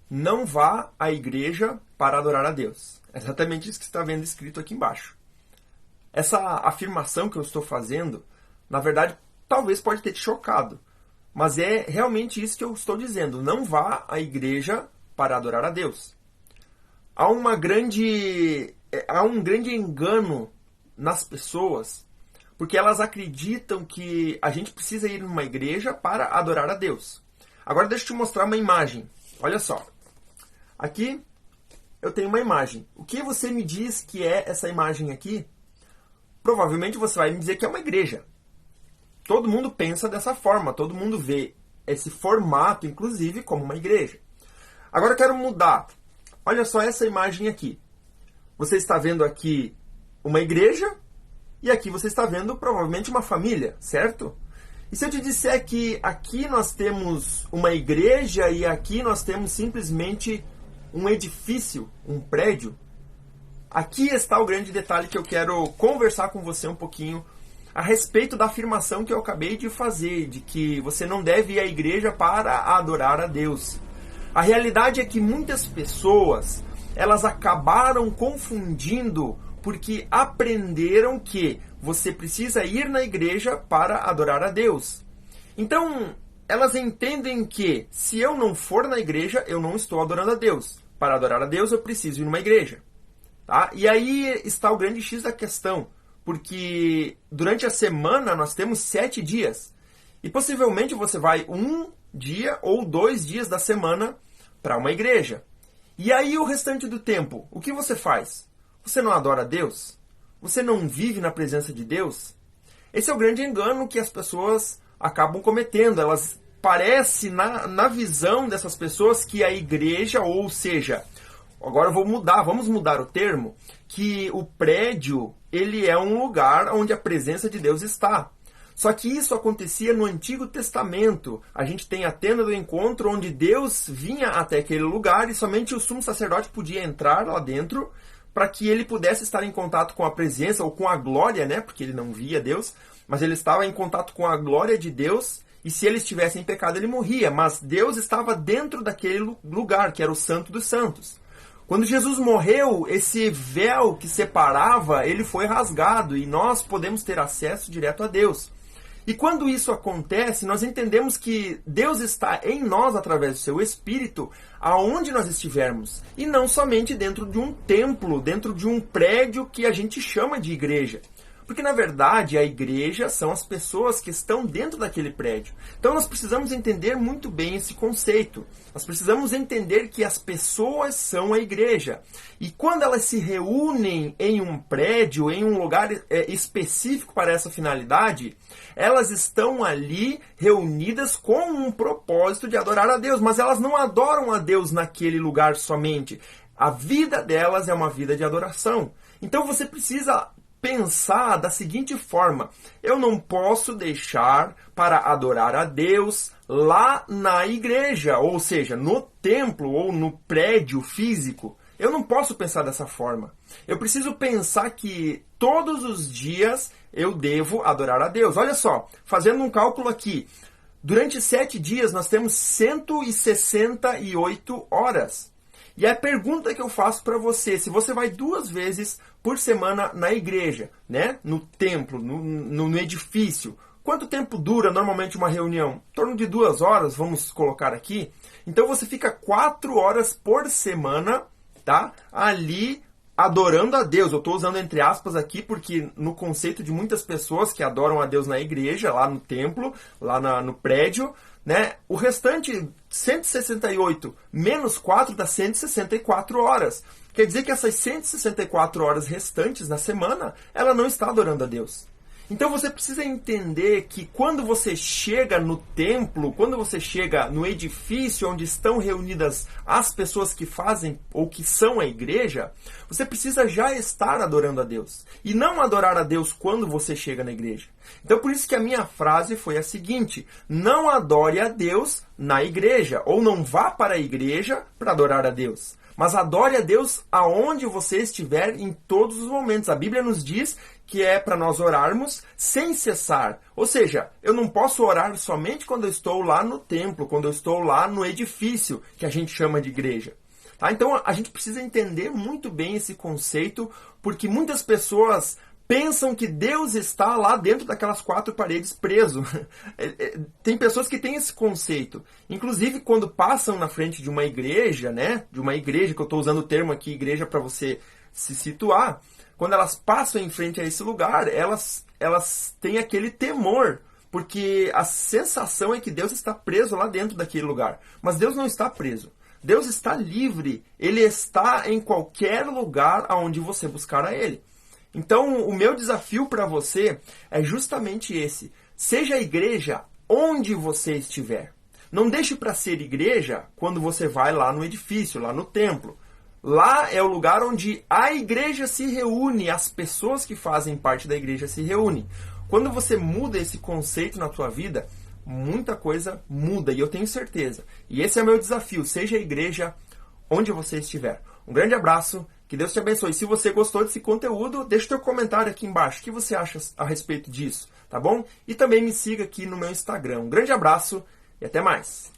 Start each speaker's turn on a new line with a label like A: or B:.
A: não vá à igreja para adorar a Deus. É exatamente isso que você está vendo escrito aqui embaixo. Essa afirmação que eu estou fazendo, na verdade, talvez pode ter te chocado. Mas é realmente isso que eu estou dizendo. Não vá à igreja para adorar a Deus. Há um grande engano nas pessoas, porque elas acreditam que a gente precisa ir numa igreja para adorar a Deus. Agora deixa eu te mostrar uma imagem. Olha só. Aqui eu tenho uma imagem. O que você me diz que é essa imagem aqui? Provavelmente você vai me dizer que é uma igreja. Todo mundo pensa dessa forma, todo mundo vê esse formato, inclusive, como uma igreja. Agora eu quero mudar. Olha só essa imagem aqui. Você está vendo aqui uma igreja e aqui você está vendo provavelmente uma família, certo? E se eu te disser que aqui nós temos uma igreja e aqui nós temos simplesmente um edifício, um prédio? Aqui está o grande detalhe que eu quero conversar com você um pouquinho a respeito da afirmação que eu acabei de fazer, de que você não deve ir à igreja para adorar a Deus. A realidade é que muitas pessoas, elas acabaram confundindo porque aprenderam que você precisa ir na igreja para adorar a Deus. Então, elas entendem que se eu não for na igreja, eu não estou adorando a Deus. Para adorar a Deus, eu preciso ir numa igreja. Tá? E aí está o grande X da questão, porque durante a semana nós temos 7 dias. E possivelmente você vai um dia ou 2 dias da semana para uma igreja. E aí o restante do tempo, o que você faz? Você não adora a Deus? Você não vive na presença de Deus? Esse é o grande engano que as pessoas acabam cometendo. Elas parece na visão dessas pessoas que a igreja, ou seja, agora vamos mudar o termo, que o prédio, ele é um lugar onde a presença de Deus está. Só que isso acontecia no Antigo Testamento. A gente tem a tenda do encontro, onde Deus vinha até aquele lugar e somente o sumo sacerdote podia entrar lá dentro para que ele pudesse estar em contato com a presença ou com a glória, né? Porque ele não via Deus, mas ele estava em contato com a glória de Deus. E se ele estivesse em pecado, ele morria. Mas Deus estava dentro daquele lugar, que era o Santo dos Santos. Quando Jesus morreu, esse véu que separava, ele foi rasgado e nós podemos ter acesso direto a Deus. E quando isso acontece, nós entendemos que Deus está em nós através do seu Espírito, aonde nós estivermos. E não somente dentro de um templo, dentro de um prédio que a gente chama de igreja. Porque, na verdade, a igreja são as pessoas que estão dentro daquele prédio. Então, nós precisamos entender muito bem esse conceito. Nós precisamos entender que as pessoas são a igreja. E quando elas se reúnem em um prédio, em um lugar específico para essa finalidade, elas estão ali reunidas com um propósito de adorar a Deus. Mas elas não adoram a Deus naquele lugar somente. A vida delas é uma vida de adoração. Então, você precisa pensar da seguinte forma: eu não posso deixar para adorar a Deus lá na igreja, ou seja, no templo ou no prédio físico. Eu não posso pensar dessa forma. Eu preciso pensar que todos os dias eu devo adorar a Deus. Olha só, fazendo um cálculo aqui, durante 7 dias nós temos 168 horas. E a pergunta que eu faço para você, se você vai 2 vezes por semana na igreja, né? No templo, no edifício, quanto tempo dura normalmente uma reunião? Em torno de 2 horas, vamos colocar aqui. Então você fica 4 horas por semana, tá? Ali adorando a Deus. Eu estou usando entre aspas aqui porque no conceito de muitas pessoas que adoram a Deus na igreja, lá no templo, lá no prédio, né? O restante, 168 menos 4 dá 164 horas. Quer dizer que essas 164 horas restantes na semana, ela não está adorando a Deus. Então você precisa entender que quando você chega no templo, quando você chega no edifício onde estão reunidas as pessoas que fazem ou que são a igreja, você precisa já estar adorando a Deus. E não adorar a Deus quando você chega na igreja. Então por isso que a minha frase foi a seguinte: não adore a Deus na igreja, ou não vá para a igreja para adorar a Deus. mas adore a Deus aonde você estiver em todos os momentos. A Bíblia nos diz que é para nós orarmos sem cessar. Ou seja, eu não posso orar somente quando eu estou lá no templo, quando eu estou lá no edifício, que a gente chama de igreja. Tá? Então a gente precisa entender muito bem esse conceito, porque muitas pessoas pensam que Deus está lá dentro daquelas quatro paredes preso. Tem pessoas que têm esse conceito. Inclusive, quando passam na frente de uma igreja, né? De uma igreja, que eu estou usando o termo aqui, igreja, para você se situar. Quando elas passam em frente a esse lugar, elas têm aquele temor. Porque a sensação é que Deus está preso lá dentro daquele lugar. Mas Deus não está preso. Deus está livre. Ele está em qualquer lugar aonde você buscar a Ele. Então, o meu desafio para você é justamente esse. Seja a igreja onde você estiver. Não deixe para ser igreja quando você vai lá no edifício, lá no templo. Lá é o lugar onde a igreja se reúne, as pessoas que fazem parte da igreja se reúnem. Quando você muda esse conceito na tua vida, muita coisa muda, e eu tenho certeza. E esse é o meu desafio. Seja a igreja onde você estiver. Um grande abraço. Que Deus te abençoe. Se você gostou desse conteúdo, deixa o teu comentário aqui embaixo. O que você acha a respeito disso, tá bom? E também me siga aqui no meu Instagram. Um grande abraço e até mais.